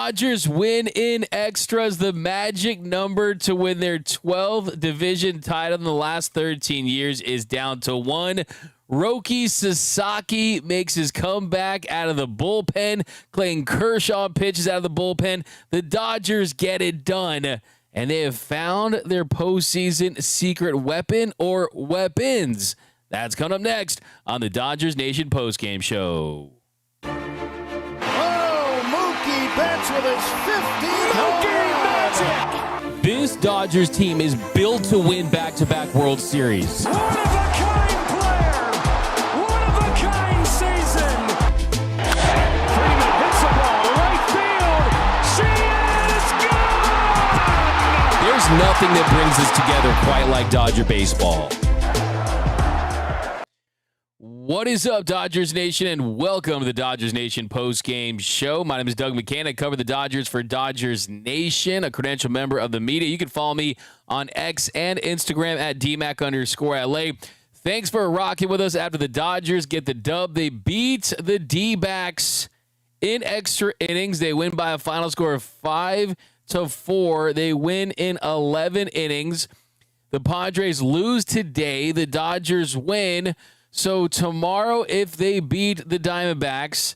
Dodgers win in extras, the magic number to win their 12th division title in the last 13 years is down to 1. Roki Sasaki makes his comeback out of the bullpen. Clayton Kershaw pitches out of the bullpen. The Dodgers get it done, and they have found their postseason secret weapon or weapons. That's coming up next on the Dodgers Nation postgame show. Betts with his 15th Mookie Magic. This Dodgers team is built to win back-to-back World Series. One-of-a-kind player. One-of-a-kind season. Freeman hits the ball to right field. She is gone. There's nothing that brings us together quite like Dodger baseball. What is up, Dodgers Nation, and welcome to the Dodgers Nation postgame show. My name is Doug McKain. I cover the Dodgers for Dodgers Nation, a credentialed member of the media. You can follow me on X and Instagram at DMAC_LA. Thanks for rocking with us after the Dodgers get the dub. They beat the D-backs in extra innings. They win by a final score of 5-4. They win in 11 innings. The Padres lose today. The Dodgers win. So tomorrow, if they beat the Diamondbacks,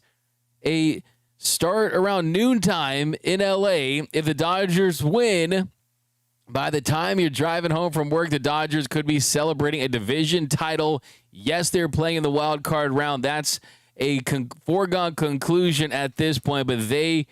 a start around noontime in LA, if the Dodgers win, by the time you're driving home from work, the Dodgers could be celebrating a division title. Yes, they're playing in the wild card round. That's a foregone conclusion at this point, but they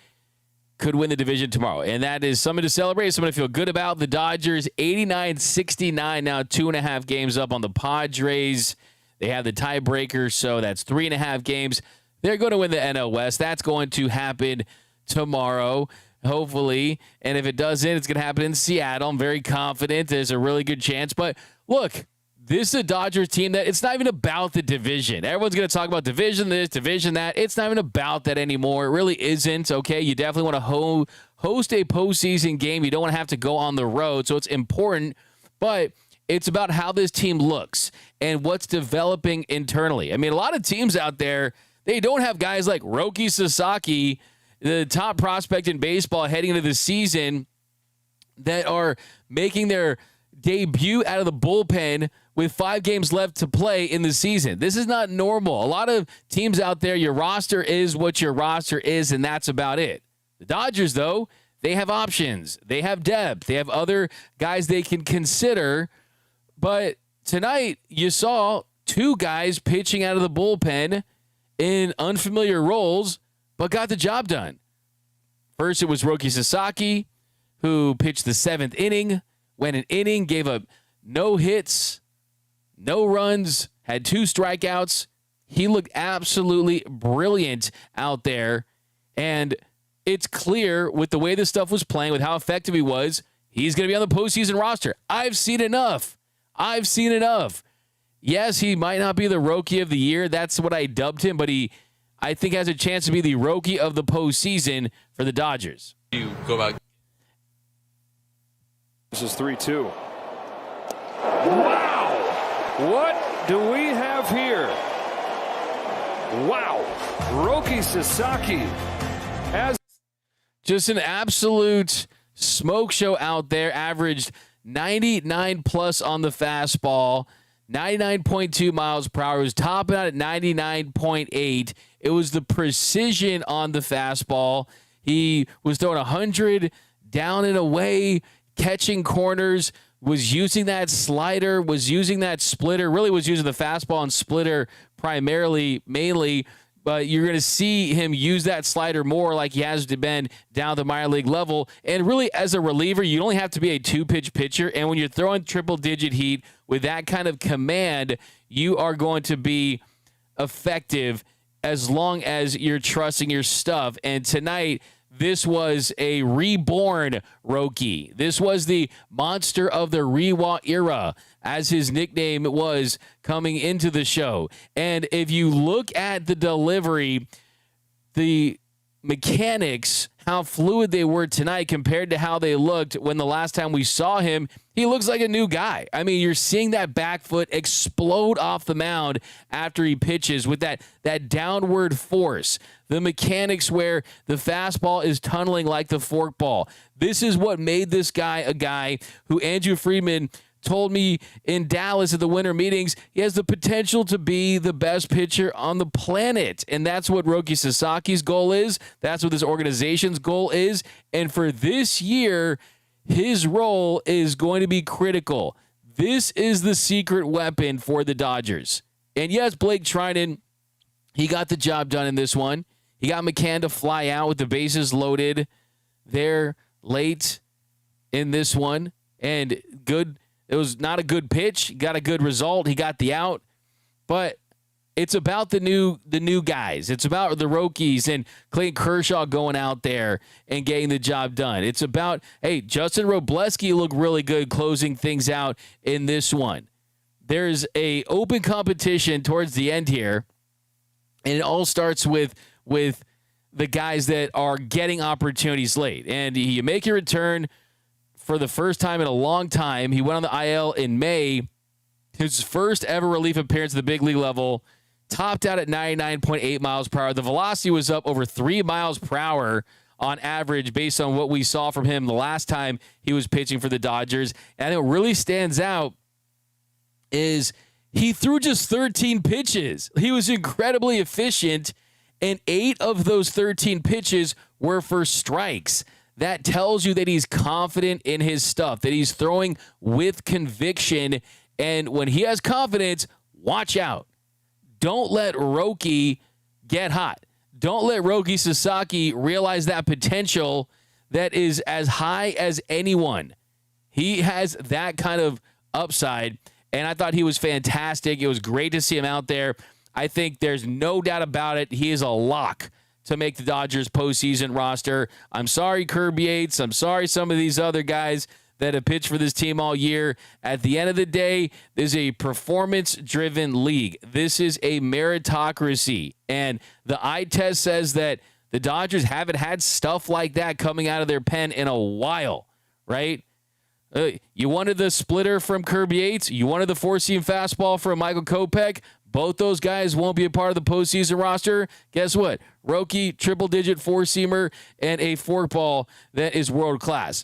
could win the division tomorrow. And that is something to celebrate, something to feel good about. The Dodgers, 89-69, now 2.5 games up on the Padres. They have the tiebreaker, so that's 3.5 games. They're going to win the NL West. That's going to happen tomorrow, hopefully. And if it doesn't, it's going to happen in Seattle. I'm very confident. There's a really good chance. But look, this is a Dodgers team that it's not even about the division. Everyone's going to talk about division this, division that. It's not even about that anymore. It really isn't, okay? You definitely want to host a postseason game. You don't want to have to go on the road, so it's important. But it's about how this team looks and what's developing internally. I mean, a lot of teams out there, they don't have guys like Roki Sasaki, the top prospect in baseball heading into the season, that are making their debut out of the bullpen with 5 games left to play in the season. This is not normal. A lot of teams out there, your roster is what your roster is, and that's about it. The Dodgers, though, they have options. They have depth. They have other guys they can consider. But tonight, you saw 2 guys pitching out of the bullpen in unfamiliar roles, but got the job done. First, it was Roki Sasaki, who pitched the 7th inning, went an inning, gave up no hits, no runs, had 2 strikeouts. He looked absolutely brilliant out there, and it's clear with the way this stuff was playing, with how effective he was, he's going to be on the postseason roster. I've seen enough. Yes, he might not be the Roki of the year. That's what I dubbed him, but I think, has a chance to be the Roki of the postseason for the Dodgers. You go about. This is 3-2. Wow! What do we have here? Wow! Roki Sasaki has just an absolute smoke show out there. Averaged 99 plus on the fastball, 99.2 miles per hour. It was topping out at 99.8. It was the precision on the fastball. He was throwing 100 down and away, catching corners, was using that slider, was using that splitter, really was using the fastball and splitter mainly. But you're going to see him use that slider more, like he has been down at the minor league level. And really, as a reliever, you only have to be a 2-pitch pitcher. And when you're throwing triple-digit heat with that kind of command, you are going to be effective as long as you're trusting your stuff. And tonight, this was a reborn Roki. This was the monster of the Rewa era, as his nickname was coming into the show. And if you look at the delivery, the mechanics, how fluid they were tonight compared to how they looked when the last time we saw him, he looks like a new guy. I mean, you're seeing that back foot explode off the mound after he pitches with that downward force. the mechanics where the fastball is tunneling like the forkball. This is what made this guy a guy who Andrew Friedman told me in Dallas at the winter meetings, he has the potential to be the best pitcher on the planet. And that's what Roki Sasaki's goal is. That's what this organization's goal is. And for this year, his role is going to be critical. This is the secret weapon for the Dodgers. And yes, Blake Trinan, he got the job done in this one. He got McCann to fly out with the bases loaded there late in this one. And good. It was not a good pitch. He got a good result. He got the out. But it's about the new guys. It's about the Rockies and Clayton Kershaw going out there and getting the job done. It's about, hey, Justin Robleski looked really good closing things out in this one. There's a open competition towards the end here, and it all starts with the guys that are getting opportunities late. And you make your return for the first time in a long time. He went on the IL in May. His first ever relief appearance at the big league level, topped out at 99.8 miles per hour. The velocity was up over 3 miles per hour on average based on what we saw from him the last time he was pitching for the Dodgers. And what really stands out is he threw just 13 pitches. He was incredibly efficient, and 8 of those 13 pitches were for strikes. That tells you that he's confident in his stuff, that he's throwing with conviction. And when he has confidence, watch out. Don't let Roki get hot. Don't let Roki Sasaki realize that potential that is as high as anyone. He has that kind of upside, and I thought he was fantastic. It was great to see him out there. I think there's no doubt about it. He is a lock to make the Dodgers postseason roster. I'm sorry, Kirby Yates. I'm sorry, some of these other guys that have pitched for this team all year. At the end of the day, this is a performance-driven league. This is a meritocracy. And the eye test says that the Dodgers haven't had stuff like that coming out of their pen in a while, right? You wanted the splitter from Kirby Yates. You wanted the four-seam fastball from Michael Kopech. Both those guys won't be a part of the postseason roster. Guess what? Roki, triple-digit four-seamer, and a forkball that is world-class.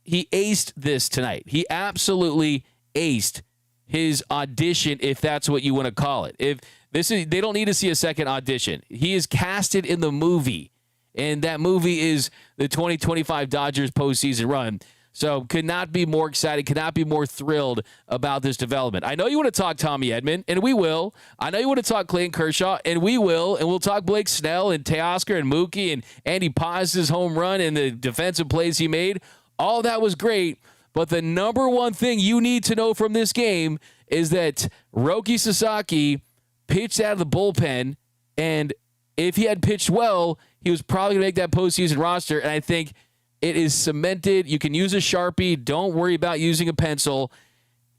He aced this tonight. He absolutely aced his audition, if that's what you want to call it. They don't need to see a second audition. He is casted in the movie, and that movie is the 2025 Dodgers postseason run. So could not be more excited, could not be more thrilled about this development. I know you want to talk Tommy Edman, and we will. I know you want to talk Clayton Kershaw, and we will. And we'll talk Blake Snell and Teoscar and Mookie and Andy Paz's home run and the defensive plays he made. All that was great, but the number one thing you need to know from this game is that Roki Sasaki pitched out of the bullpen, and if he had pitched well, he was probably going to make that postseason roster, and I think it is cemented. You can use a Sharpie. Don't worry about using a pencil.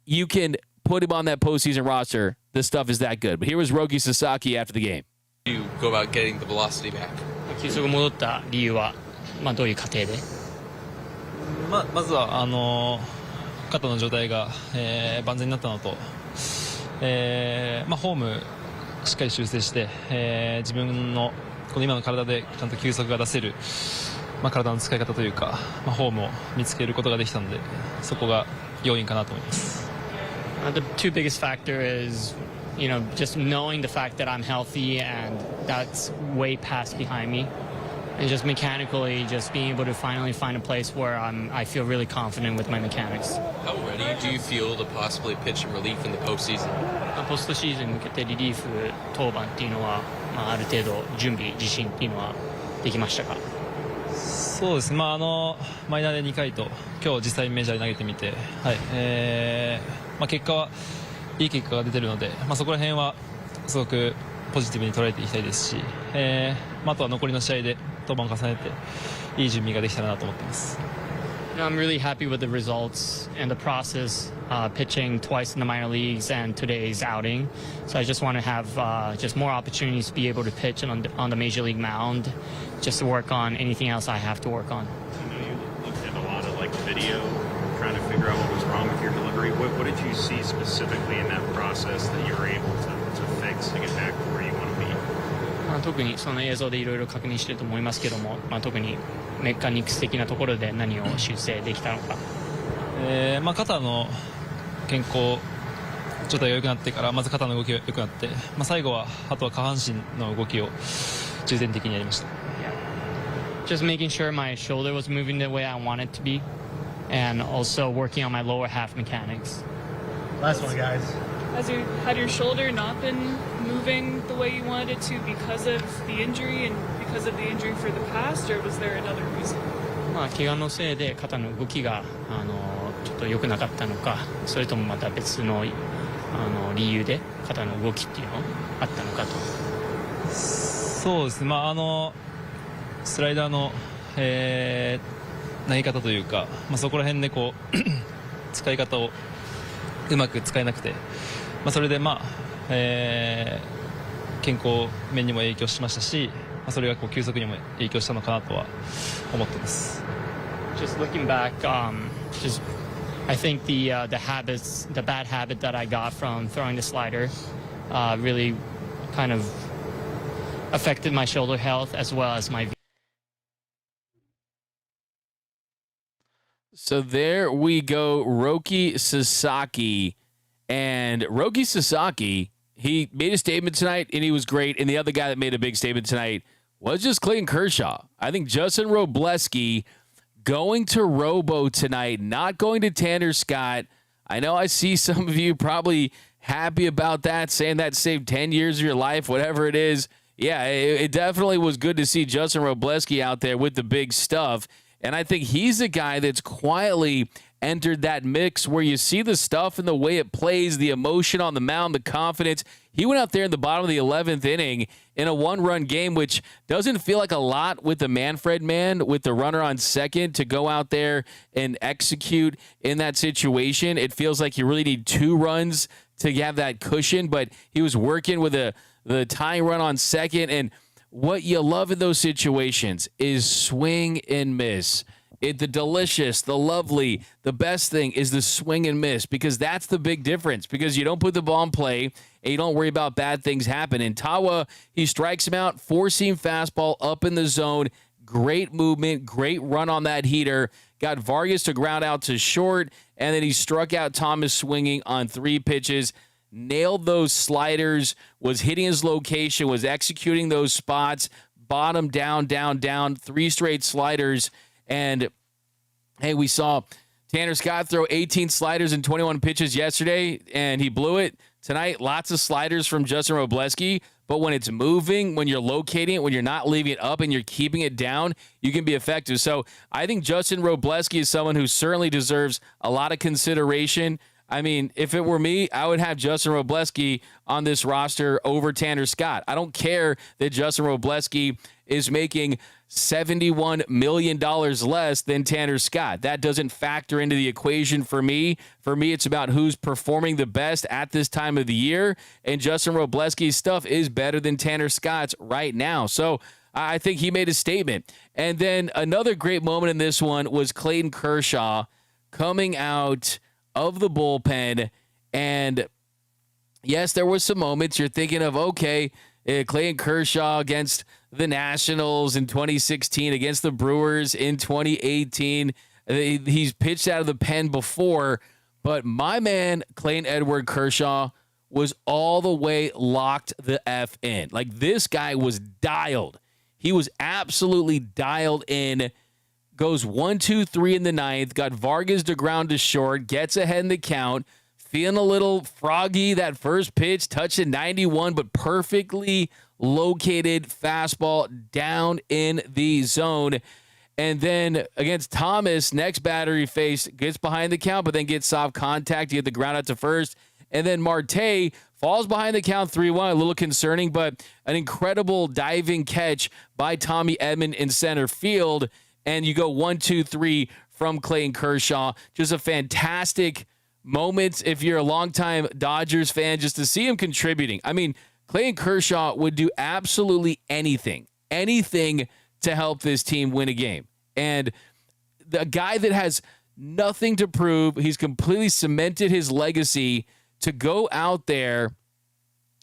You can put him on that postseason roster. This stuff is that good. But here was Roki Sasaki after the game. How do you go about getting the velocity back? 球速が戻った理由は、どういう過程で？まずは肩の状態が、万全になったのと、ホームしっかり修正して、自分のこの今の体でちゃんと球速が出せる、体の使い方というか、ホームを見つけることができたので、そこが要因かなと思います。The two biggest factor is, just knowing the fact that I'm healthy and that's way past behind me. And just mechanically, just being able to finally find a place where I feel really confident with my mechanics. How ready do you feel to possibly pitch in relief in the postseason? ポストシーズンに向けてリリーフ登板っていうのは、ある程度準備自信っていうのはできましたか？そうです。マイナーで2回と今日実際メジャーで投げてみて、結果はいい結果が出てるので、そこら辺はすごくポジティブに捉えていきたいですし、あとは残りの試合で登板を重ねていい準備ができたらなと思っています。I'm really happy with the results and the process, pitching twice in the minor leagues and today's outing. So I just want to have just more opportunities to be able to pitch on the major league mound, just to work on anything else I have to work on. I know you looked at a lot of video, trying to figure out what was wrong with your delivery. What did you see specifically in that process that you were able to fix to get back to where you want to be? 特にその映像でいろいろ確認してると思いますけども、特にメカニクス的なところで何を修正できたのか。肩の健康状態が良くなってから、まず肩の動きが良くなって、最後はあとは下半身の動きを重点的にやりました。Just making sure my shoulder was moving the way I want it to be, and also working on my lower half mechanics. Last one, guys. Had your shoulder not been moving the way you wanted it to because of the injury and because of the injury for the past, or was there another reason? 怪我のせいで肩の動きがちょっと良くなかったのか、それともまた別の理由で肩の動きっていうのあったのかと。そうですね。スライダーの、投げ方というか、そこら辺で使い方をうまく使えなくて、それで健康面にも影響しましたし、それが球速にも影響したのかなとは思ってます。Just looking back, I think the bad habit that I got from throwing the slider, really kind of affected my shoulder health as well as my. So there we go, Roki Sasaki. And Roki Sasaki, he made a statement tonight, and he was great. And the other guy that made a big statement tonight was just Clayton Kershaw. I think Justin Robleski going to Robo tonight, not going to Tanner Scott. I know I see some of you probably happy about that, saying that saved 10 years of your life, whatever it is. Yeah, it definitely was good to see Justin Robleski out there with the big stuff. And I think he's a guy that's quietly entered that mix where you see the stuff and the way it plays, the emotion on the mound, the confidence. He went out there in the bottom of the 11th inning in a one-run game, which doesn't feel like a lot with the Manfred man, with the runner on second, to go out there and execute in that situation. It feels like you really need 2 runs to have that cushion, but he was working with the tying run on second. And what you love in those situations is swing and miss. The delicious, the lovely, the best thing is the swing and miss, because that's the big difference, because you don't put the ball in play and you don't worry about bad things happening. Tawa, he strikes him out, 4-seam fastball up in the zone. Great movement, great run on that heater. Got Vargas to ground out to short, and then he struck out Thomas swinging on 3 pitches. Nailed those sliders, was hitting his location, was executing those spots, bottom, down, 3 straight sliders. And, hey, we saw Tanner Scott throw 18 sliders in 21 pitches yesterday, and he blew it. Tonight, lots of sliders from Justin Robleski, but when it's moving, when you're locating it, when you're not leaving it up and you're keeping it down, you can be effective. So I think Justin Robleski is someone who certainly deserves a lot of consideration. I mean, if it were me, I would have Justin Robleski on this roster over Tanner Scott. I don't care that Justin Robleski is making $71 million less than Tanner Scott. That doesn't factor into the equation for me. For me, it's about who's performing the best at this time of the year, and Justin Robleski's stuff is better than Tanner Scott's right now. So I think he made a statement. And then another great moment in this one was Clayton Kershaw coming out of the bullpen. And yes, there was some moments you're thinking of, okay, Clayton Kershaw against the Nationals in 2016, against the Brewers in 2018. He's pitched out of the pen before, but my man, Clayton Edward Kershaw, was all the way locked the F in. Like, this guy was dialed. He was absolutely dialed in. Goes 1-2-3 in the ninth, got Vargas to ground to short, gets ahead in the count, feeling a little froggy that first pitch, touching 91, but perfectly located fastball down in the zone. And then against Thomas, next batter he faced, gets behind the count, but then gets soft contact to get the ground out to first. And then Marte falls behind the count 3-1, a little concerning, but an incredible diving catch by Tommy Edman in center field. And you go 1-2-3 from Clayton Kershaw. Just a fantastic moment if you're a longtime Dodgers fan, just to see him contributing. I mean, Clayton Kershaw would do absolutely anything to help this team win a game. And the guy that has nothing to prove, he's completely cemented his legacy, to go out there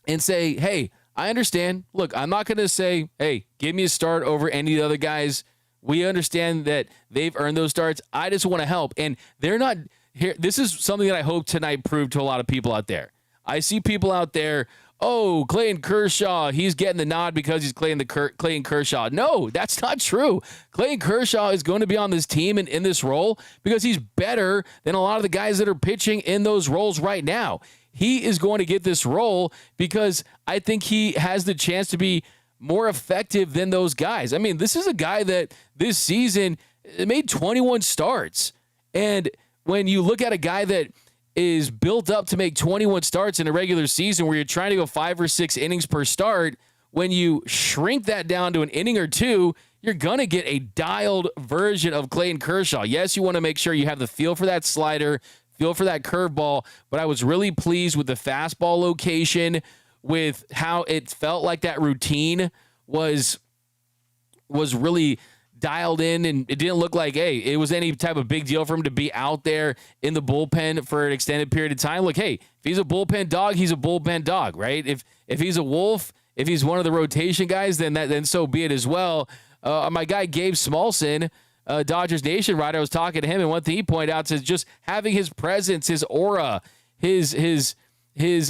and say, hey, I understand. Look, I'm not going to say, hey, give me a start over any of the other guys. We understand that they've earned those starts. I just want to help. And they're not here. This is something that I hope tonight proved to a lot of people out there. I see people out there, oh, Clayton Kershaw, he's getting the nod because he's Clayton Kershaw. No, that's not true. Clayton Kershaw is going to be on this team and in this role because he's better than a lot of the guys that are pitching in those roles right now. He is going to get this role because I think he has the chance to be more effective than those guys. I mean, this is a guy that this season made 21 starts. And when you look at a guy that is built up to make 21 starts in a regular season where you're trying to go 5 or 6 innings per start, when you shrink that down to an inning or two, you're going to get a dialed version of Clayton Kershaw. Yes, you want to make sure you have the feel for that slider, feel for that curveball, but I was really pleased with the fastball location, with how it felt like that routine was really dialed in, and it didn't look like, hey, it was any type of big deal for him to be out there in the bullpen for an extended period of time. Look, hey, if he's a bullpen dog, he's a bullpen dog, right? If he's a wolf, if he's one of the rotation guys, then so be it as well. My guy Gabe Smolson, Dodgers Nation writer, I was talking to him, and one thing he pointed out is just having his presence, his aura, his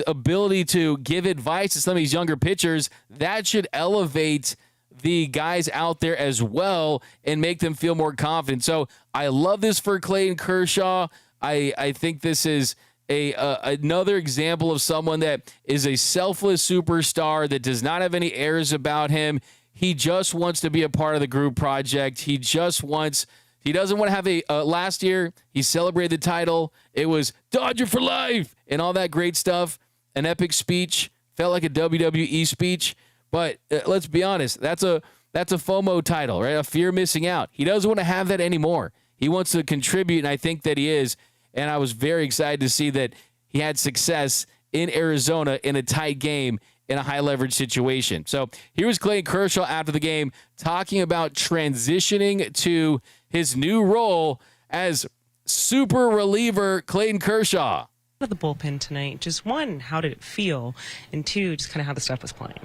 ability to give advice to some of these younger pitchers, that should elevate the guys out there as well and make them feel more confident. So I love this for Clayton Kershaw. I think this is another example of someone that is a selfless superstar that does not have any airs about him. He just wants to be a part of the group project. He doesn't want to have last year, he celebrated the title. It was Dodger for life and all that great stuff. An epic speech. Felt like a WWE speech. But let's be honest, that's a FOMO title, right? A fear of missing out. He doesn't want to have that anymore. He wants to contribute, and I think that he is. And I was very excited to see that he had success in Arizona in a tight game in a high-leverage situation. So here was Clayton Kershaw after the game talking about transitioning to his new role as super reliever Clayton Kershaw. Of the bullpen tonight, just one, how did it feel? And two, just kind of how the stuff was playing.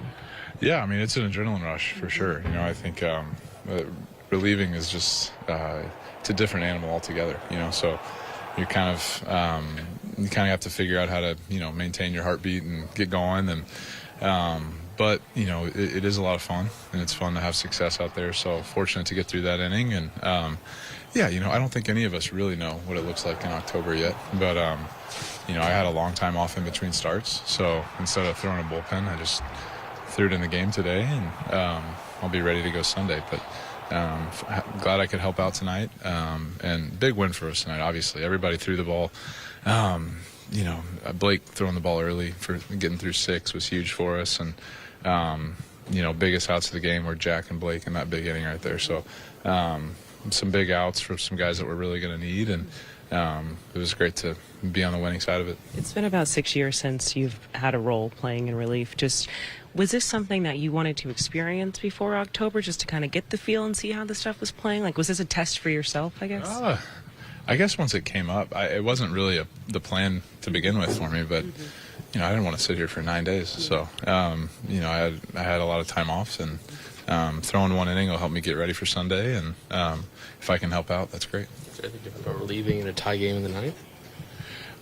Yeah, I mean, it's an adrenaline rush for sure. You know, I think relieving is just it's a different animal altogether. You know, so you kind of have to figure out how to maintain your heartbeat and get going. And but it is a lot of fun, and it's fun to have success out there. So fortunate to get through that inning. And yeah, I don't think any of us really know what it looks like in October yet. But I had a long time off in between starts, so instead of throwing a bullpen, I just threw it in the game today, and I'll be ready to go Sunday. But glad I could help out tonight, and big win for us tonight. Obviously, everybody threw the ball. Blake throwing the ball early for getting through 6 was huge for us, and biggest outs of the game were Jack and Blake in that big inning right there. So some big outs for some guys that we're really going to need, and it was great to be on the winning side of it. It's been about 6 years since you've had a role playing in relief. Just, was this something that you wanted to experience before October, just to kind of get the feel and see how the stuff was playing? Like, was this a test for yourself, I guess? I guess once it came up, it wasn't really the plan to begin with for me, but I didn't want to sit here for 9 days. So I had a lot of time off, and throwing one inning will help me get ready for Sunday, and if I can help out, that's great. Is there anything different about relieving in a tie game in the ninth?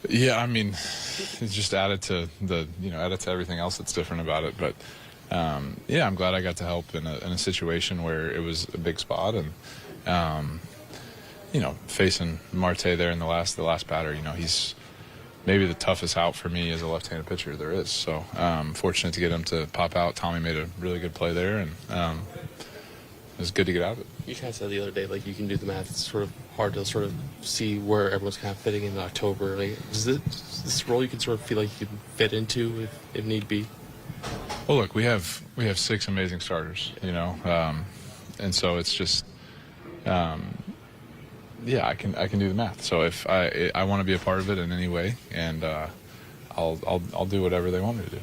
Yeah, I mean, it's just added to everything else that's different about it. But yeah, I'm glad I got to help in a situation where it was a big spot, and facing Marte there in the last batter, he's maybe the toughest out for me as a left-handed pitcher there is. So fortunate to get him to pop out. Tommy made a really good play there, and it was good to get out of it. You kind of said the other day, like, you can do the math. It's sort of hard to sort of see where everyone's kind of fitting in October. Like, is this role you can sort of feel like you can fit into if need be? Well, look, we have 6 amazing starters, and so it's just, yeah, I can do the math. So if I want to be a part of it in any way, and I'll do whatever they want me to do.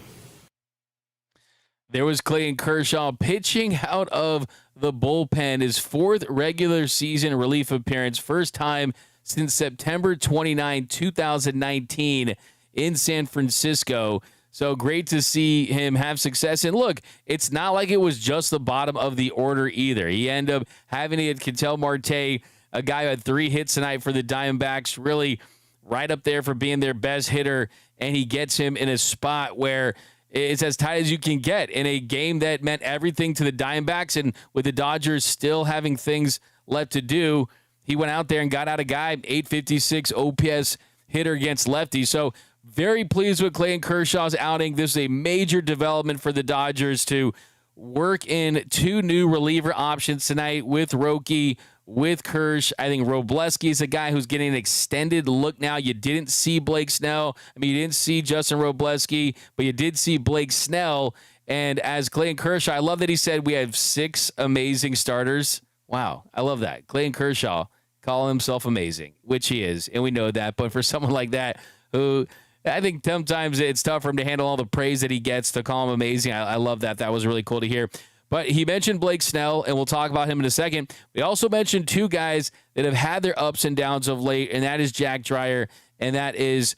There was Clayton Kershaw pitching out of the bullpen, his 4th regular season relief appearance, first time since September 29, 2019 in San Francisco. So great to see him have success. And look, it's not like it was just the bottom of the order either. He ended up having to get Ketel Marte, a guy who had 3 hits tonight for the Diamondbacks, really right up there for being their best hitter. And he gets him in a spot where it's as tight as you can get in a game that meant everything to the Diamondbacks. And with the Dodgers still having things left to do, he went out there and got out a guy, 856 OPS hitter against lefties. So very pleased with Clayton Kershaw's outing. This is a major development for the Dodgers to work in 2 new reliever options tonight with Roki, with Kersh. I think Robleski is a guy who's getting an extended look now. You didn't see Blake Snell. I mean, you didn't see Justin Robleski, but you did see Blake Snell. And as Clayton Kershaw, I love that he said we have 6 amazing starters. Wow, I love that. Clayton Kershaw calling himself amazing, which he is, and we know that. But for someone like that, who I think sometimes it's tough for him to handle all the praise that he gets to call him amazing. I love that. That was really cool to hear. But he mentioned Blake Snell, and we'll talk about him in a second. We also mentioned 2 guys that have had their ups and downs of late, and that is Jack Dreyer, and that is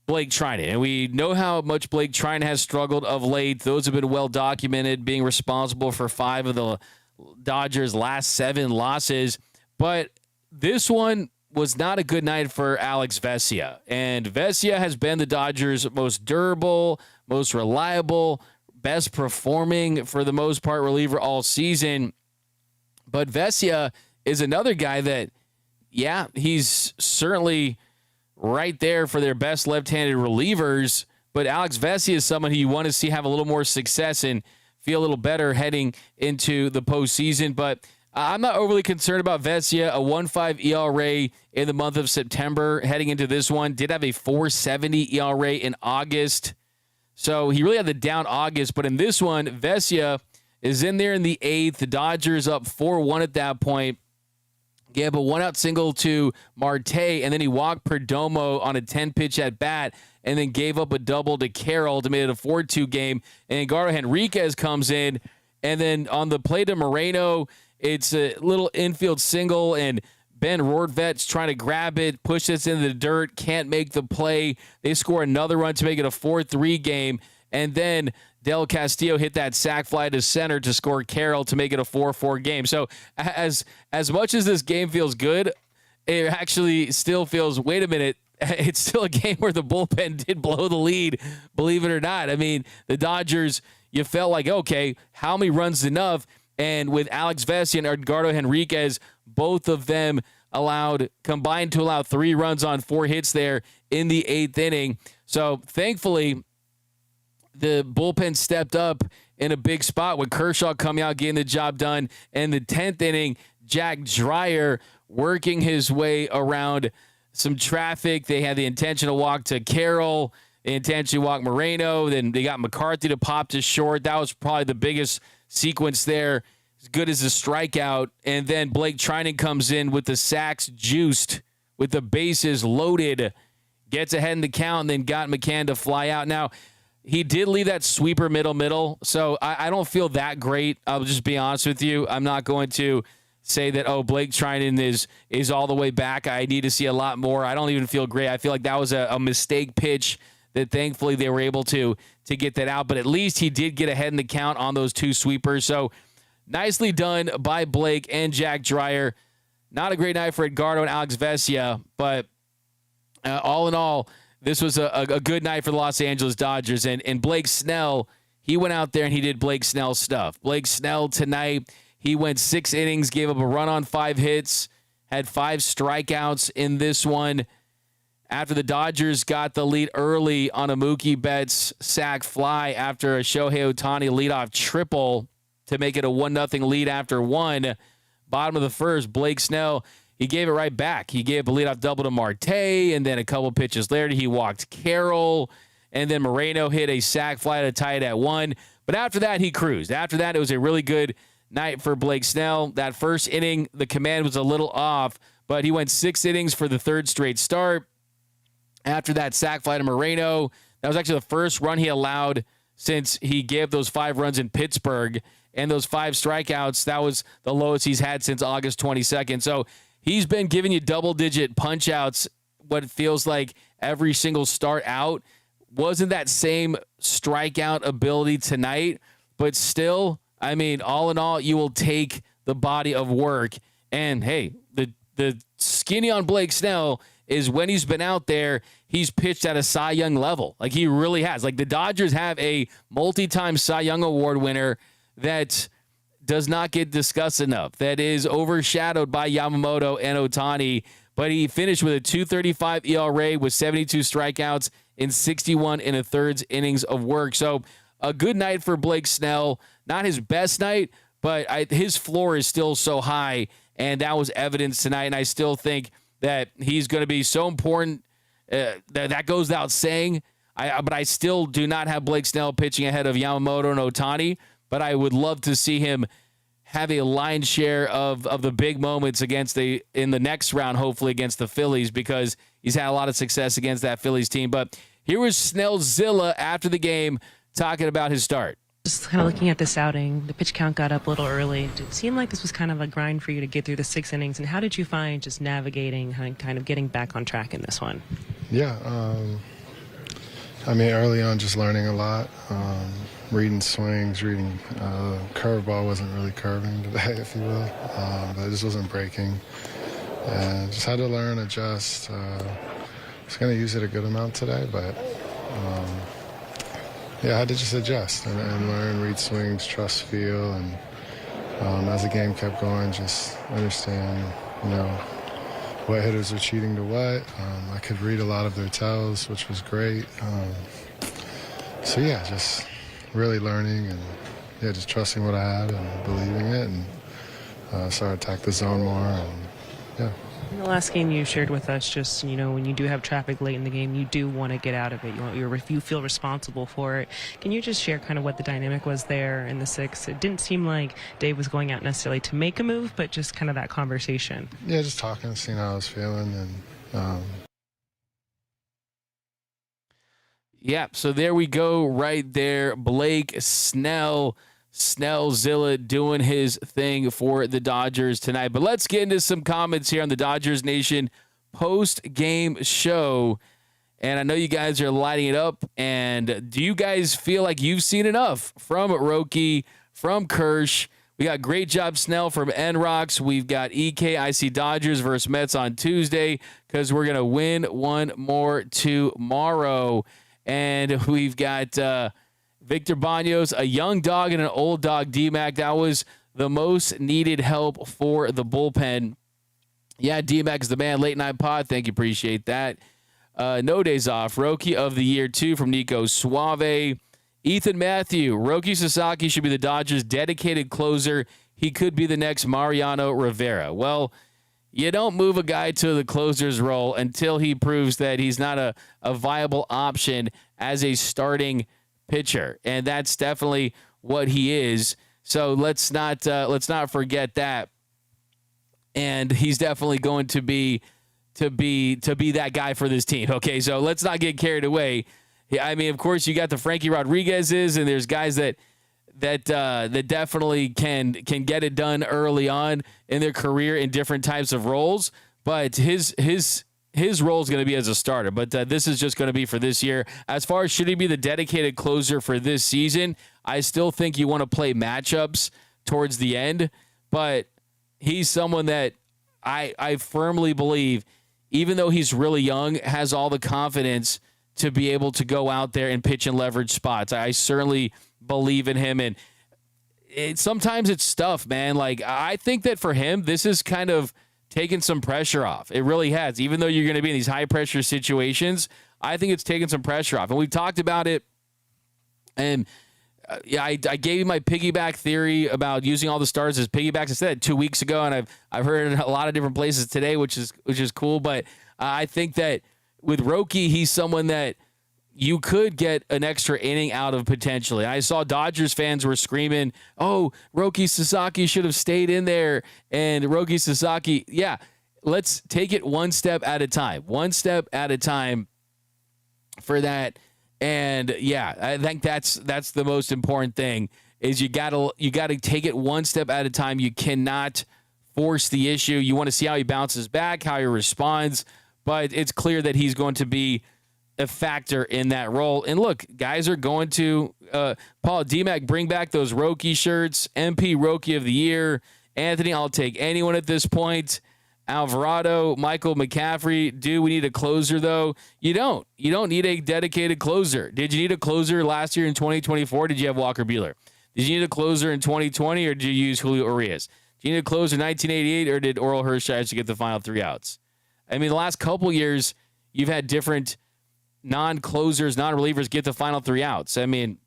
Blake Treinen. And we know how much Blake Treinen has struggled of late. Those have been well documented, being responsible for 5 of the Dodgers' last 7 losses. But this one was not a good night for Alex Vesia. And Vesia has been the Dodgers' most durable, most reliable, best performing, for the most part, reliever all season. But Vesia is another guy that, yeah, he's certainly right there for their best left-handed relievers. But Alex Vesia is someone who you want to see have a little more success and feel a little better heading into the postseason. But I'm not overly concerned about Vesia. A 1.5 ERA in the month of September heading into this one. Did have a 4.70 ERA in August. So he really had the down August. But in this one, Vesia is in there in the 8th. The Dodgers up 4-1 at that point. Gave a 1-out single to Marte, and then he walked Perdomo on a 10-pitch at bat, and then gave up a double to Carroll to make it a 4-2 game. And Edgardo Henriquez comes in, and then on the play to Moreno, it's a little infield single, and Ben Rortvet's trying to grab it, push this into the dirt, can't make the play. They score another run to make it a 4-3 game, and then Del Castillo hit that sac fly to center to score Carroll to make it a 4-4 game. So as much as this game feels good, it actually still feels, wait a minute, it's still a game where the bullpen did blow the lead, believe it or not. I mean, the Dodgers, you felt like, okay, how many runs is enough? And with Alex Vesia and Edgardo Henriquez, both of them combined to allow 3 runs on 4 hits there in the 8th inning. So thankfully, the bullpen stepped up in a big spot with Kershaw coming out, getting the job done. And the 10th inning, Jack Dreyer working his way around some traffic. They had the intentional walk to Carroll, the intentional walk Moreno. Then they got McCarthy to pop to short. That was probably the biggest sequence there, as good as a strikeout. And then Blake Treinen comes in with the sacks juiced, with the bases loaded, gets ahead in the count, and then got McCann to fly out. Now, he did leave that sweeper middle, so I don't feel that great. I'll just be honest with you. I'm not going to say that, oh, Blake Treinen is all the way back. I need to see a lot more. I don't even feel great. I feel like that was a mistake pitch that thankfully they were able to get that out. But at least he did get ahead in the count on those 2 sweepers. So nicely done by Blake and Jack Dreyer. Not a great night for Edgardo and Alex Vesia, but all in all, this was a good night for the Los Angeles Dodgers. And Blake Snell, he went out there and he did Blake Snell stuff. Blake Snell tonight, he went 6 innings, gave up a run on 5 hits, had 5 strikeouts in this one. After the Dodgers got the lead early on a Mookie Betts sac fly after a Shohei Ohtani leadoff triple to make it a 1-0 lead after 1. Bottom of the first, Blake Snell, he gave it right back. He gave a leadoff double to Marte, and then a couple pitches later, he walked Carroll, and then Moreno hit a sac fly to tie it at 1. But after that, he cruised. After that, it was a really good night for Blake Snell. That first inning, the command was a little off, but he went 6 innings for the 3rd straight start. After that sac fly to Moreno, that was actually the first run he allowed since he gave those 5 runs in Pittsburgh. And those 5 strikeouts, that was the lowest he's had since August 22nd. So he's been giving you double-digit punch-outs, what it feels like every single start out. wasn't that same strikeout ability tonight, but still, I mean, all in all, you will take the body of work. And hey, the skinny on Blake Snell is when he's been out there, he's pitched at a Cy Young level. Like, he really has. Like, the Dodgers have a multi-time Cy Young Award winner that does not get discussed enough, that is overshadowed by Yamamoto and Ohtani, but he finished with a 2.35 ERA with 72 strikeouts in 61 1/3 innings of work. So a good night for Blake Snell. Not his best night, but his floor is still so high, and that was evidence tonight. And I still think that he's going to be so important. That goes without saying. But I still do not have Blake Snell pitching ahead of Yamamoto and Ohtani, but I would love to see him have a lion's share of the big moments in the next round, hopefully against the Phillies, because he's had a lot of success against that Phillies team. But here was Snellzilla after the game talking about his start. Just kind of looking at this outing, the pitch count got up a little early. Did it seem like this was kind of a grind for you to get through the 6 innings? And how did you find just navigating and kind of getting back on track in this one? Yeah, I mean, early on, just learning a lot, reading swings, reading curveball wasn't really curving today, if you will, but it just wasn't breaking. And just had to learn, adjust. I was going to use it a good amount today, but yeah, I had to just adjust and learn, read swings, trust feel, and as the game kept going, just understand, what hitters are cheating to what. I could read a lot of their tells, which was great. So yeah, just really learning and just trusting what I had and believing it, and so I attacked the zone more, and yeah. In the last game you shared with us, just, when you do have traffic late in the game, you do want to get out of it. You feel responsible for it. Can you just share kind of what the dynamic was there in the 6th? It didn't seem like Dave was going out necessarily to make a move, but just kind of that conversation. Yeah, just talking, seeing how I was feeling, and yeah, so there we go right there. Blake Snellzilla doing his thing for the Dodgers tonight. But let's get into some comments here on the Dodgers Nation post-game show. And I know you guys are lighting it up. And do you guys feel like you've seen enough from Roki, from Kersh? We got great job Snell from NROX. We've got EK, I see Dodgers versus Mets on Tuesday because we're going to win one more tomorrow. And we've got Victor Banos, a young dog and an old dog, D-Mac. That was the most needed help for the bullpen. Yeah, D-Mac is the man. Late night pod. Thank you. Appreciate that. No days off. Roki of the year 2 from Nico Suave. Ethan Matthew. Roki Sasaki should be the Dodgers' dedicated closer. He could be the next Mariano Rivera. Well, you don't move a guy to the closer's role until he proves that he's not a viable option as a starting pitcher, and that's definitely what he is. So let's not forget that. And he's definitely going to be that guy for this team. Okay, so let's not get carried away. I mean, of course, you got the Frankie Rodriguez's, and there's guys that definitely can get it done early on in their career in different types of roles. But his role is going to be as a starter. But this is just going to be for this year. As far as should he be the dedicated closer for this season, I still think you want to play matchups towards the end. But he's someone that I firmly believe, even though he's really young, has all the confidence to be able to go out there and pitch in leverage spots. I certainly believe in him, and sometimes it's tough, man. Like, I think that for him, this is kind of taking some pressure off. It really has. Even though you're going to be in these high pressure situations, I think it's taking some pressure off. And we've talked about it, and I gave you my piggyback theory about using all the stars as piggybacks. I said that 2 weeks ago, and I've heard it in a lot of different places today, which is cool. But I think that with Roki, he's someone that you could get an extra inning out of potentially. I saw Dodgers fans were screaming, "Oh, Roki Sasaki should have stayed in there." And Roki Sasaki, yeah, let's take it one step at a time. One step at a time for that. And yeah, I think that's the most important thing is you gotta take it one step at a time. You cannot force the issue. You want to see how he bounces back, how he responds. But it's clear that he's going to be a factor in that role. And look, guys are going to Paul DMAC bring back those Roki shirts, MP Roki of the Year. Anthony, I'll take anyone at this point. Alvarado, Michael McCaffrey. Do we need a closer, though? You don't. You don't need a dedicated closer. Did you need a closer last year in 2024? Did you have Walker Buehler? Did you need a closer in 2020, or did you use Julio Urias? Did you need a closer in 1988, or did Oral Hershiser get the final 3 outs? I mean, the last couple years, you've had different non-closers, non-relievers get the final 3 outs. I mean,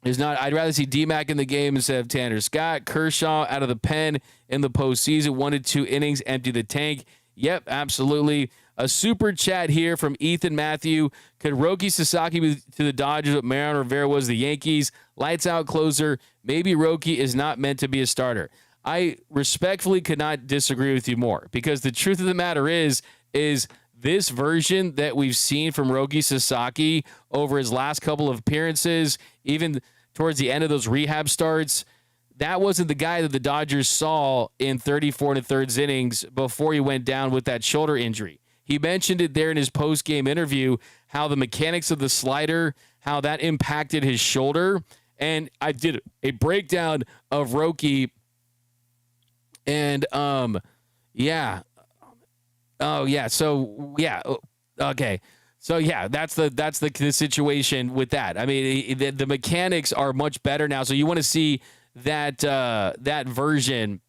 I'd rather see DMAC in the game instead of Tanner Scott. Kershaw out of the pen in the postseason, 1 to 2 innings, empty the tank. Yep, absolutely. A super chat here from Ethan Matthew. Could Roki Sasaki be to the Dodgers what Mariano Rivera was the Yankees? Lights out closer. Maybe Roki is not meant to be a starter. I respectfully could not disagree with you more, because the truth of the matter is this version that we've seen from Roki Sasaki over his last couple of appearances, even towards the end of those rehab starts, that wasn't the guy that the Dodgers saw in 34 1/3 innings before he went down with that shoulder injury. He mentioned it there in his post-game interview, how the mechanics of the slider, how that impacted his shoulder. And I did a breakdown of Roki. And, yeah. Oh, yeah. So, yeah. Okay. So, yeah, that's the situation with that. I mean, the mechanics are much better now. So you want to see that version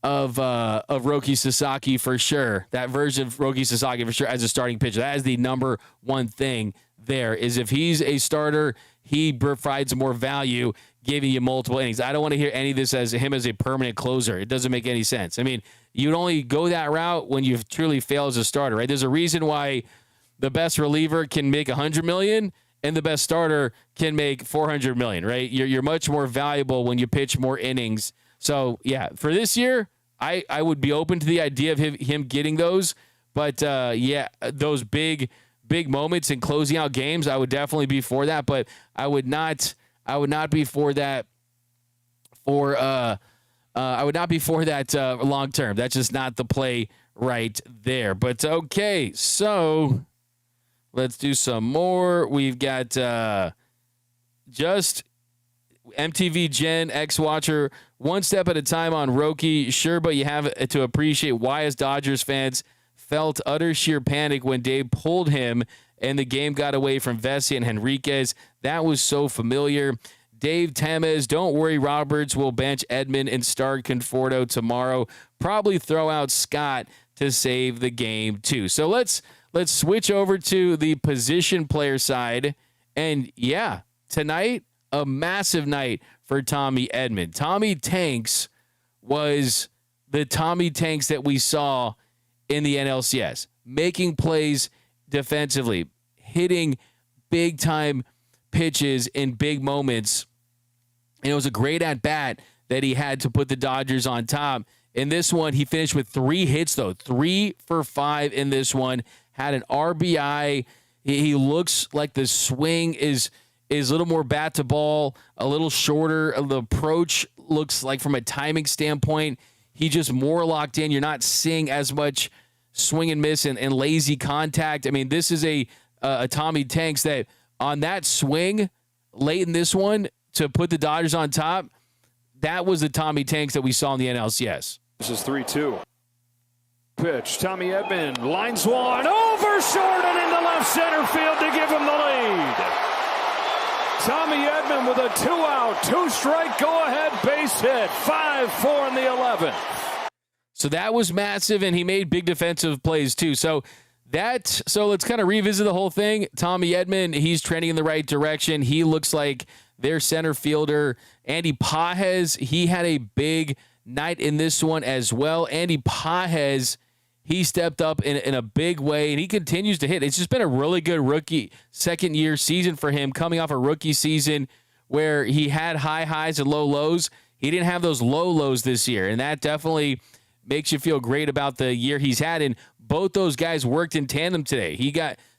of Roki Sasaki for sure. That version of Roki Sasaki for sure as a starting pitcher. That is the number one thing there, is if he's a starter, he provides more value giving you multiple innings. I don't want to hear any of this as him as a permanent closer. It doesn't make any sense. I mean, you'd only go that route when you've truly failed as a starter, right? There's a reason why the best reliever can make $100 million and the best starter can make $400 million, right? You're much more valuable when you pitch more innings. So, yeah, for this year, I would be open to the idea of him getting those. But, yeah, those big moments in closing out games, I would definitely be for that. But I would not be for that long term. That's just not the play right there. But, okay, so let's do some more. We've got just MTV Gen X Watcher, one step at a time on Roki. Sure, but you have to appreciate why, as Dodgers fans, felt utter sheer panic when Dave pulled him and the game got away from Vesia and Henriquez. That was so familiar. Dave Tamez, don't worry, Roberts will bench Edman and start Conforto tomorrow. Probably throw out Scott to save the game too. So let's switch over to the position player side. And yeah, tonight, a massive night for Tommy Edman. Tommy Tanks was the Tommy Tanks that we saw in the NLCS, making plays defensively, hitting big-time pitches in big moments. And it was a great at-bat that he had to put the Dodgers on top. In this one, he finished with 3 hits, though. 3 for 5 in this one. Had an RBI. He looks like the swing is a little more bat to ball, a little shorter. The approach looks like, from a timing standpoint, he just more locked in. You're not seeing as much swing and miss and lazy contact. I mean, this is a Tommy Tanks that on that swing late in this one to put the Dodgers on top, that was the Tommy Tanks that we saw in the NLCS. This is 3-2. Pitch. Tommy Edman lines one over short and into left center field to give him the lead. Tommy Edman with a 2-out, 2-strike go-ahead base hit. 5-4 in the 11th. So that was massive, and he made big defensive plays too. So let's kind of revisit the whole thing. Tommy Edman, he's trending in the right direction. He looks like their center fielder. Andy Pages, he had a big night in this one as well. Andy Pages, he stepped up in a big way, and he continues to hit. It's just been a really good rookie second-year season for him, coming off a rookie season where he had high highs and low lows. He didn't have those low lows this year, and that definitely makes you feel great about the year he's had. And both those guys worked in tandem today.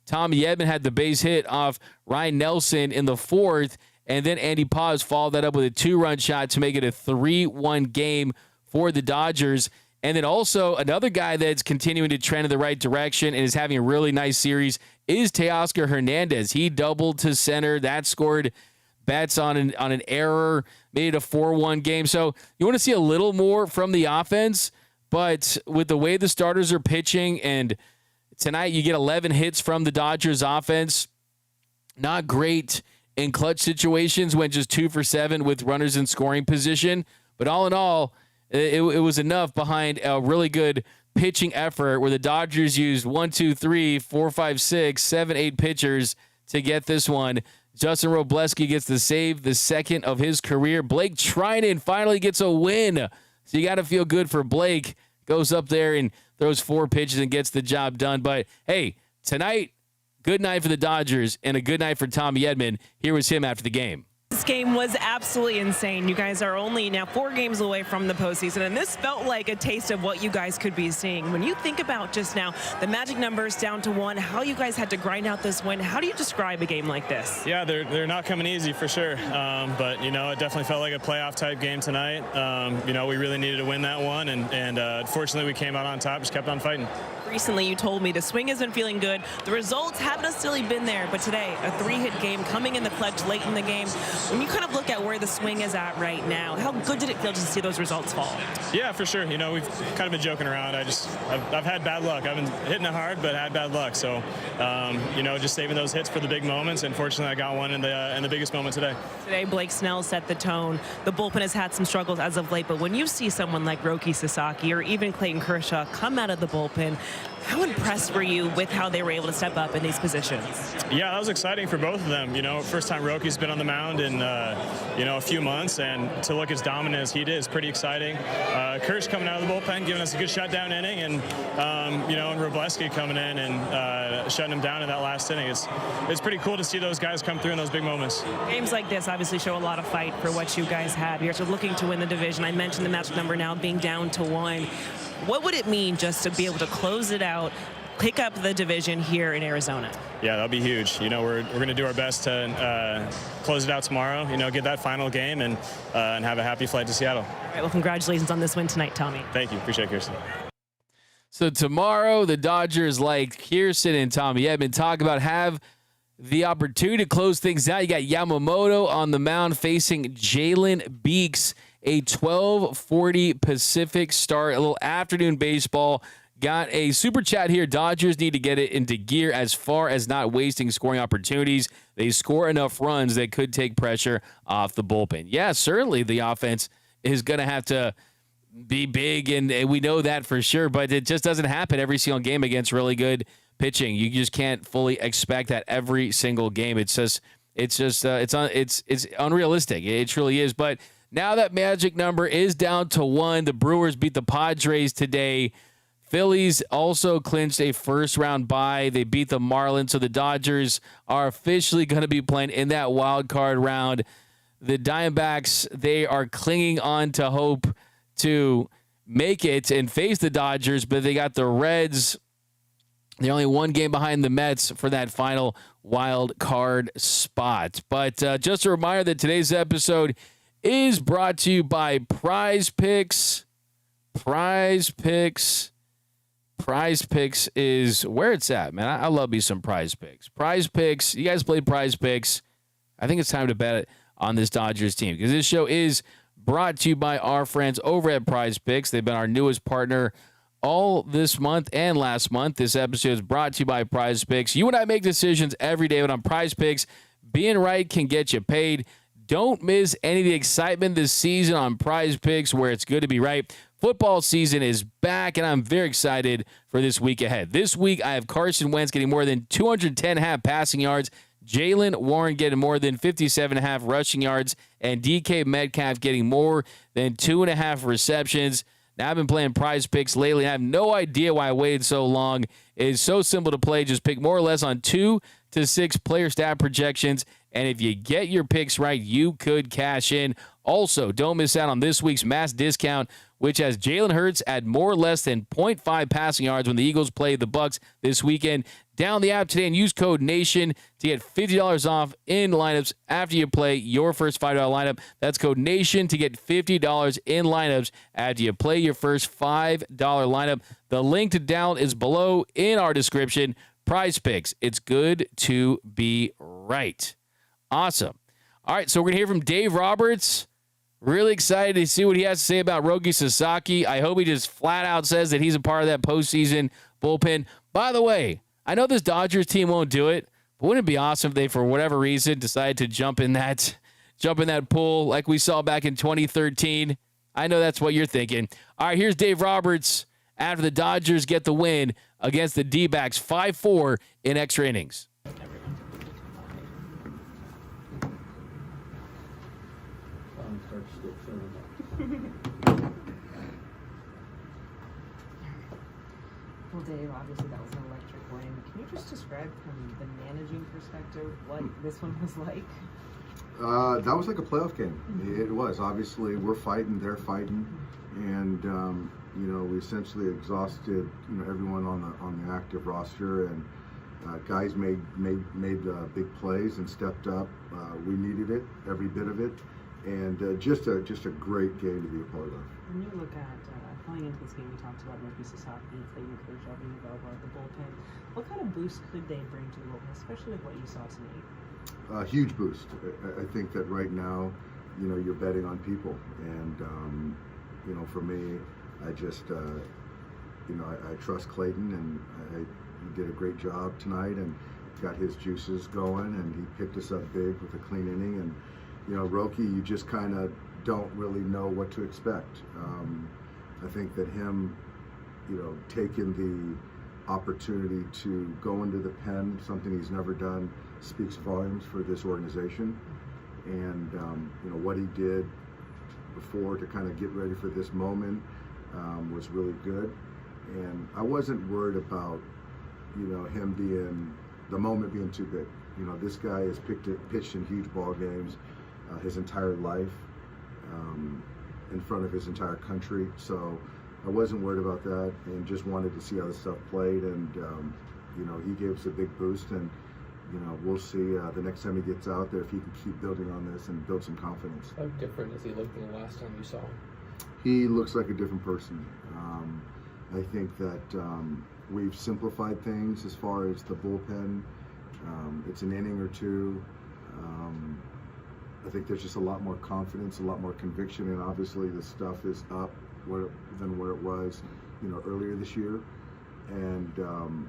Tommy Edman had the base hit off Ryan Nelson in the 4th, and then Andy Paz followed that up with a 2-run shot to make it a 3-1 game for the Dodgers. And then also another guy that's continuing to trend in the right direction and is having a really nice series is Teoscar Hernandez. He doubled to center. That scored bets on an error, made it a 4-1 game. So you want to see a little more from the offense, but with the way the starters are pitching, and tonight you get 11 hits from the Dodgers offense, not great in clutch situations, went just 2 for 7 with runners in scoring position. But all in all, it was enough behind a really good pitching effort where the Dodgers used 1, 2, 3, 4, 5, 6, 7, 8 pitchers to get this one. Justin Robleski gets the save, the second of his career. Blake Trinan finally gets a win. So you got to feel good for Blake. Goes up there and throws 4 pitches and gets the job done. But, hey, tonight, good night for the Dodgers and a good night for Tommy Edman. Here was him after the game. This game was absolutely insane. You guys are only now 4 games away from the postseason, and this felt like a taste of what you guys could be seeing. When you think about just now the magic numbers down to 1, how you guys had to grind out this win, how do you describe a game like this? Yeah, they're not coming easy for sure, but it definitely felt like a playoff type game tonight. We really needed to win that one, and fortunately we came out on top, just kept on fighting. Recently you told me the swing has been feeling good. The results haven't necessarily been there, but today a 3-hit game coming in the clutch late in the game. When you kind of look at where the swing is at right now, how good did it feel just to see those results fall? Yeah, for sure. We've kind of been joking around. I've had bad luck. I've been hitting it hard, but had bad luck. So, just saving those hits for the big moments. And fortunately, I got one in the biggest moment today. Today, Blake Snell set the tone. The bullpen has had some struggles as of late, but when you see someone like Roki Sasaki or even Clayton Kershaw come out of the bullpen, how impressed were you with how they were able to step up in these positions? Yeah, that was exciting for both of them. First time Roki's been on the mound in a few months, and to look as dominant as he did is pretty exciting. Kersh coming out of the bullpen, giving us a good shutdown inning, and and Robleski coming in and shutting him down in that last inning. It's pretty cool to see those guys come through in those big moments. Games like this obviously show a lot of fight for what you guys have. You're looking to win the division. I mentioned the magic number now being down to 1. What would it mean just to be able to close it out, pick up the division here in Arizona? Yeah, that'll be huge. We're going to do our best to close it out tomorrow, get that final game and have a happy flight to Seattle. All right, well, congratulations on this win tonight, Tommy. Thank you. Appreciate it, Kirsten. So tomorrow, the Dodgers, like Kirsten and Tommy Edman, talk about have the opportunity to close things out. You got Yamamoto on the mound facing Jalen Beeks, a 12:40 Pacific start, a little afternoon baseball. Got a super chat here. Dodgers need to get it into gear as far as not wasting scoring opportunities. They score enough runs that could take pressure off the bullpen. Yeah, certainly the offense is going to have to be big, and we know that for sure, but it just doesn't happen every single game against really good pitching. You just can't fully expect that every single game. It's unrealistic. It truly is. But now that magic number is down to 1. The Brewers beat the Padres today. Phillies also clinched a first-round bye. They beat the Marlins, so the Dodgers are officially going to be playing in that wild card round. The Diamondbacks, they are clinging on to hope to make it and face the Dodgers, but they got the Reds. They're only 1 game behind the Mets for that final wild card spot. But just a reminder that today's episode is brought to you by Prize Picks. Prize Picks is where it's at, man. I love me some Prize Picks. Prize Picks, you guys played Prize Picks. I think it's time to bet on this Dodgers team because this show is brought to you by our friends over at Prize Picks. They've been our newest partner all this month and last month. This episode is brought to you by Prize Picks. You and I make decisions every day, but on Prize Picks, being right can get you paid. Don't miss any of the excitement this season on Prize Picks, where it's good to be right. Football season is back, and I'm very excited for this week ahead. This week, I have Carson Wentz getting more than 210.5 passing yards, Jalen Warren getting more than 57.5 rushing yards, and DK Metcalf getting more than 2.5 receptions. Now, I've been playing Prize Picks lately, and I have no idea why I waited so long. It is so simple to play. Just pick more or less on 2 to 6 player stat projections, and if you get your picks right, you could cash in. Also, don't miss out on this week's mass discount which has Jalen Hurts at more or less than 0.5 passing yards when the Eagles play the Bucs this weekend. Download the app today and use code NATION to get $50 off in lineups after you play your first $5 lineup. That's code NATION to get $50 in lineups after you play your first $5 lineup. The link to download is below in our description. Prize Picks. It's good to be right. Awesome. All right, so we're going to hear from Dave Roberts. Really excited to see what he has to say about Roki Sasaki. I hope he just flat out says that he's a part of that postseason bullpen. By the way, I know this Dodgers team won't do it, but wouldn't it be awesome if they, for whatever reason, decided to jump in that pool like we saw back in 2013? I know that's what you're thinking. All right, here's Dave Roberts after the Dodgers get the win against the D-backs 5-4 in extra innings. Well, Dave, obviously that was an electric win. Can you just describe from the managing perspective what this one was like? That was like a playoff game. It was. Obviously, we're fighting, they're fighting, and we essentially exhausted everyone on the active roster, and guys made big plays and stepped up. We needed it, every bit of it, and just a great game to be a part of. When you look at going into this game, we talked about Roki Sasaki, Clayton, Kershaw being available at the bullpen. What kind of boost could they bring to the bullpen, especially with what you saw tonight? A huge boost. I think that right now, you're betting on people, and for me, I just I trust Clayton, and he did a great job tonight and got his juices going, and he picked us up big with a clean inning. And Roki, you just kind of don't really know what to expect. I think that him, taking the opportunity to go into the pen, something he's never done, speaks volumes for this organization. And what he did before to kind of get ready for this moment was really good. And I wasn't worried about him being, the moment being too big. This guy has pitched in huge ball games his entire life, in front of his entire country. So I wasn't worried about that, and just wanted to see how the stuff played. And he gave us a big boost, and we'll see the next time he gets out there if he can keep building on this and build some confidence. How different does he look than the last time you saw him? He looks like a different person. I think that we've simplified things as far as the bullpen. It's an inning or two. I think there's just a lot more confidence, a lot more conviction, and obviously the stuff is up than where it was, earlier this year. And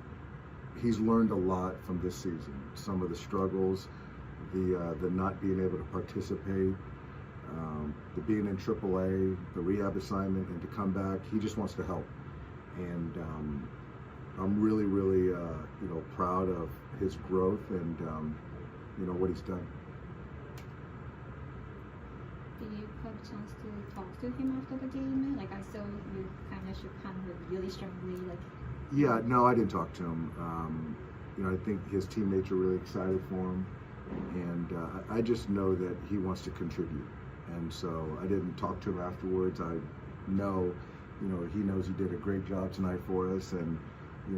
he's learned a lot from this season. Some of the struggles, the not being able to participate, the being in AAA, the rehab assignment, and to come back. He just wants to help. And I'm really, really, proud of his growth and, what he's done. Did you have a chance to talk to him after the game? Like, I saw you kind of shook hands really strongly. Yeah, no, I didn't talk to him. I think his teammates are really excited for him, and I just know that he wants to contribute. And so I didn't talk to him afterwards. I know, he knows he did a great job tonight for us, and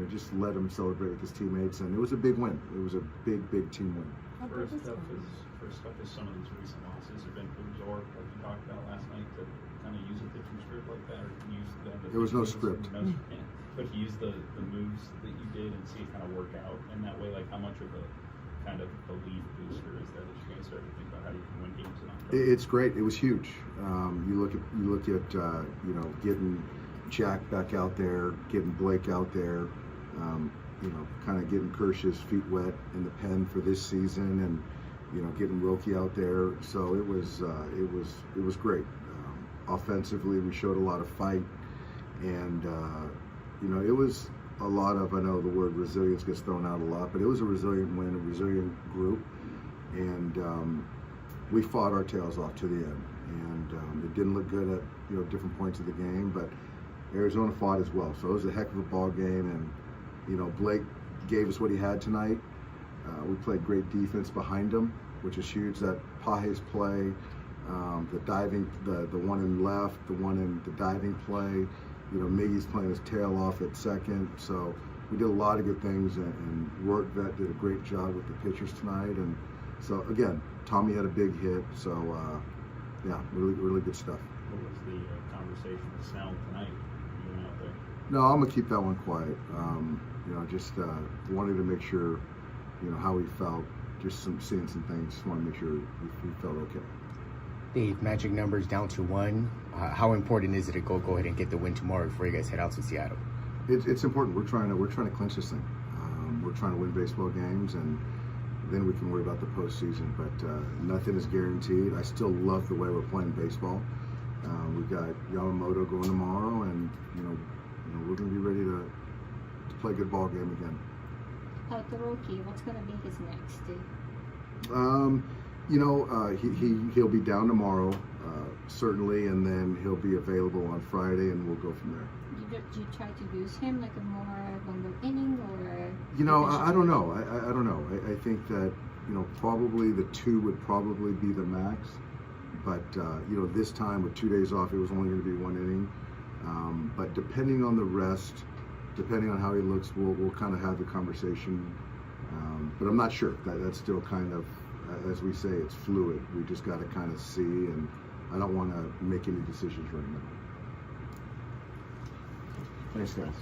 just let him celebrate with his teammates. And it was a big win. It was a big, big team win. First up is some of these recent losses have been absorbed, like you talked about last night, to kind of use a different script like that, or use them. There was no script. But use the moves that you did and see it kind of work out. And that way, like, how much of a kind of belief booster is that you guys start to think about how you can win games in October? It's great. It was huge. You look at getting Jack back out there, getting Blake out there, kind of getting Kershaw's feet wet in the pen for this season, and getting Roki out there. So it was great. Offensively, we showed a lot of fight, and it was a lot of, I know the word resilience gets thrown out a lot, but it was a resilient win, a resilient group, and we fought our tails off to the end. And it didn't look good at different points of the game, but Arizona fought as well. So it was a heck of a ball game, and Blake gave us what he had tonight. We played great defense behind him, which is huge. That Page's play The diving, the one in left, the one in the diving play. Miggy's playing his tail off at second. So we did a lot of good things, and Rortvedt did a great job with the pitchers tonight. And so again, Tommy had a big hit. So yeah, really good stuff. What was the conversation with Snell tonight? You went out there. No, I'm gonna keep that one quiet. Just wanted to make sure, how he felt. Just seeing some things. Just want to make sure he felt okay. The magic numbers down to 1. How important is it to go ahead and get the win tomorrow before you guys head out to Seattle? It's important. We're trying to clinch this thing. We're trying to win baseball games, and then we can worry about the postseason. But nothing is guaranteed. I still love the way we're playing baseball. We've got Yamamoto going tomorrow, and we're going to be ready to play a good ball game again. The Roki, what's going to be his next? He'll be down tomorrow, certainly, and then he'll be available on Friday, and we'll go from there. Did you try to use him like a more longer inning, or? I don't know. I don't know. I think that probably the 2 would probably be the max, but this time with 2 days off, it was only going to be 1 inning. But depending on the rest, depending on how he looks, we'll kind of have the conversation. But I'm not sure. That's still kind of, as we say, it's fluid. We just got to kind of see, and I don't want to make any decisions right now. Thanks, guys.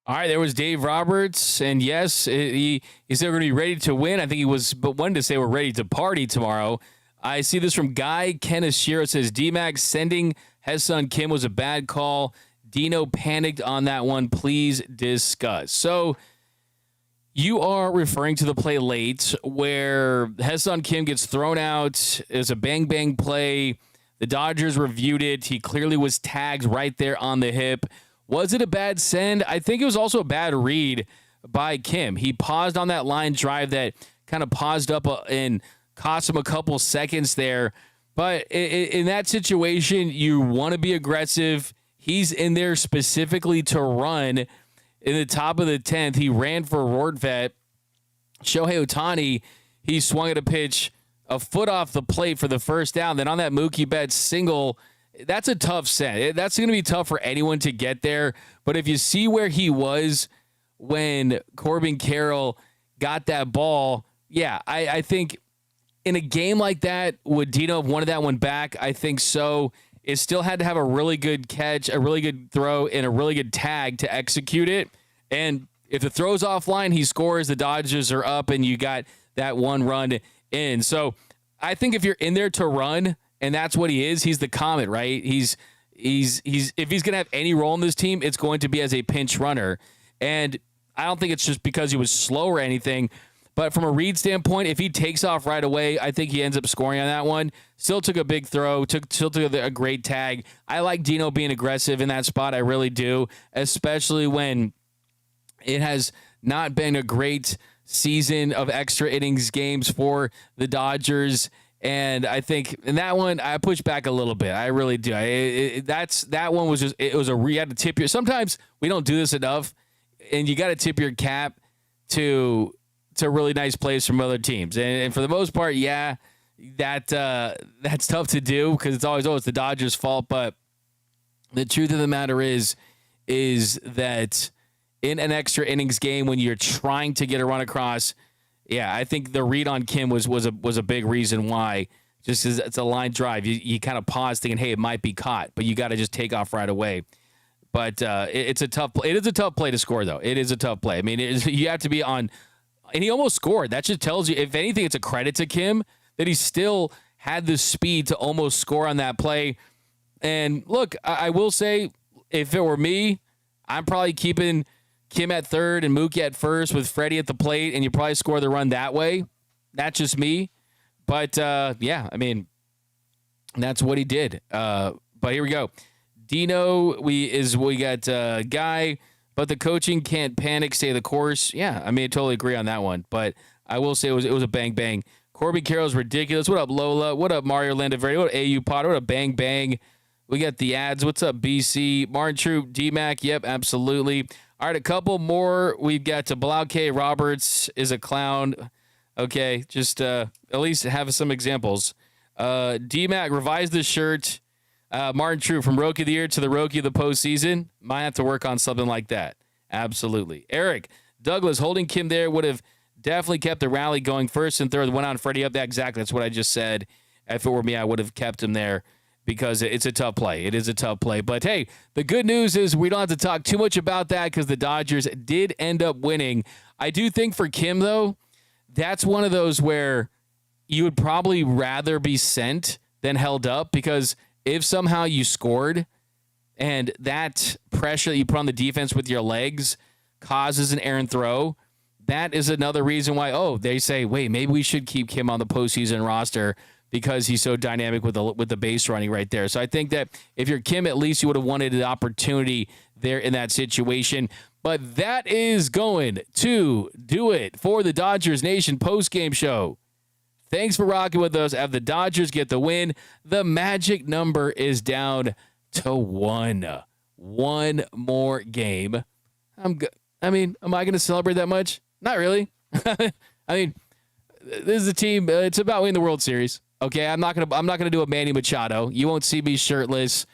All right, there was Dave Roberts, and yes, he said we're going to be ready to win. I think he was, but wanted to say we're ready to party tomorrow. I see this from Guy Kenishiro. It says, D-Max sending Hessun Kim was a bad call. Dino panicked on that one. Please discuss. So you are referring to the play late where Hessun Kim gets thrown out. It's a bang-bang play. The Dodgers reviewed it. He clearly was tagged right there on the hip. Was it a bad send? I think it was also a bad read by Kim. He paused on that line drive that kind of paused up and cost him a couple seconds there. But in that situation, you want to be aggressive. He's in there specifically to run in the top of the 10th. He ran for Rortvedt. Shohei Ohtani, he swung at a pitch a foot off the plate for the first down. Then on that Mookie Betts single, that's a tough send. That's going to be tough for anyone to get there. But if you see where he was when Corbin Carroll got that ball, yeah, I think in a game like that, would Dino have wanted that one back? I think so. It still had to have a really good catch, a really good throw, and a really good tag to execute it. And if the throw's offline, he scores, the Dodgers are up, and you got that one run in. So I think if you're in there to run, and that's what he is, he's the Comet, right? He's if he's going to have any role in this team, it's going to be as a pinch runner. And I don't think it's just because he was slow or anything. But from a read standpoint, if he takes off right away, I think he ends up scoring on that one. Still took a big throw, still took a great tag. I like Dino being aggressive in that spot. I really do, especially when it has not been a great season of extra innings games for the Dodgers. And I think in that one, I push back a little bit. I really do. That one was just, you had to tip your, sometimes we don't do this enough, and you got to tip your cap to really nice plays from other teams. And for the most part, yeah, that's tough to do because it's always, it's the Dodgers' fault. But the truth of the matter is that in an extra innings game when you're trying to get a run across, yeah, I think the read on Kim was a big reason why. Just as it's a line drive, you kind of pause thinking, hey, it might be caught, but you got to just take off right away. But it's a tough play. It is a tough play to score, though. It is a tough play. I mean, you have to be on. And he almost scored. That just tells you, if anything, it's a credit to Kim that he still had the speed to almost score on that play. And look, I will say, if it were me, I'm probably keeping Kim at third and Mookie at first with Freddie at the plate, and you probably score the run that way. That's just me. But, yeah, I mean, that's what he did. But here we go. Dino, we got Guy. But the coaching can't panic, stay the course. Yeah, I mean, I totally agree on that one. But I will say it was a bang-bang. Corbin Carroll's ridiculous. What up, Lola? What up, Mario Landaverde? What up, AU Potter? What up, bang-bang? We got the ads. What's up, BC? Martin Troop, D-Mac. Yep, absolutely. All right, a couple more. We've got to Blauke Roberts is a clown. Okay, just at least have some examples. D-Mac, revise the shirt. Martin True, from Roki of the Year to the Roki of the Postseason. Might have to work on something like that. Absolutely. Eric Douglas, holding Kim there would have definitely kept the rally going first and third. Went on Freddie up. Exactly. That's what I just said. If it were me, I would have kept him there because it's a tough play. It is a tough play. But, hey, the good news is we don't have to talk too much about that because the Dodgers did end up winning. I do think for Kim, though, that's one of those where you would probably rather be sent than held up, because if somehow you scored and that pressure that you put on the defense with your legs causes an errant throw, that is another reason why, they say, wait, maybe we should keep Kim on the postseason roster because he's so dynamic with the base running right there. So I think that if you're Kim, at least you would have wanted the opportunity there in that situation. But that is going to do it for the Dodgers Nation postgame show. Thanks for rocking with us. Have the Dodgers get the win. The magic number is down to 1. One more game. Am I going to celebrate that much? Not really. I mean, this is a team. It's about winning the World Series. Okay, I'm not gonna do a Manny Machado. You won't see me shirtless.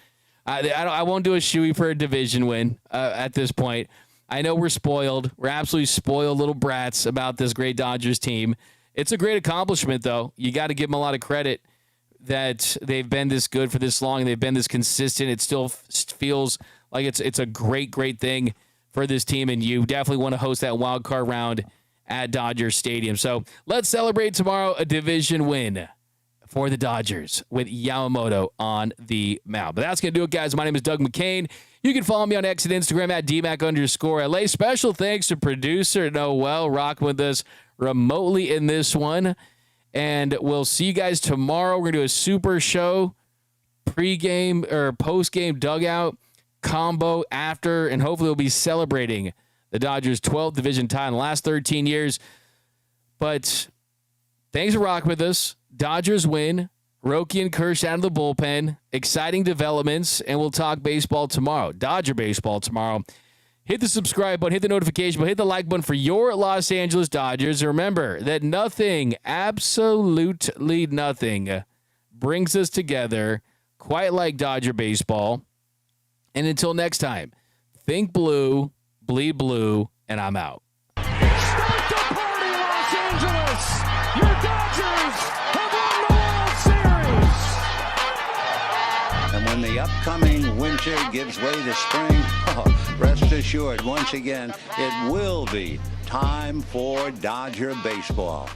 I won't do a shoey for a division win at this point. I know we're spoiled. We're absolutely spoiled little brats about this great Dodgers team. It's a great accomplishment, though. You got to give them a lot of credit that they've been this good for this long and they've been this consistent. It still feels like it's a great thing for this team, and you definitely want to host that wild card round at Dodger Stadium. So let's celebrate tomorrow a division win for the Dodgers with Yamamoto on the mound. But that's going to do it, guys. My name is Doug McKain. You can follow me on X and Instagram at DMAC_LA. Special thanks to producer Noel, rocking with us remotely in this one. And we'll see you guys tomorrow. We're going to do a super show, pregame or postgame dugout combo after, and hopefully we'll be celebrating the Dodgers' 12th division title in the last 13 years. But thanks for rocking with us. Dodgers win. Roki and Kershaw out of the bullpen. Exciting developments, and we'll talk baseball tomorrow. Dodger baseball tomorrow. Hit the subscribe button, hit the notification button, hit the like button for your Los Angeles Dodgers. Remember that nothing, absolutely nothing, brings us together quite like Dodger baseball. And until next time, think blue, bleed blue, and I'm out. Start the party, Los Angeles! Your Dodgers have won the World Series! And when the upcoming winter gives way to spring, rest assured, once again, it will be time for Dodger baseball.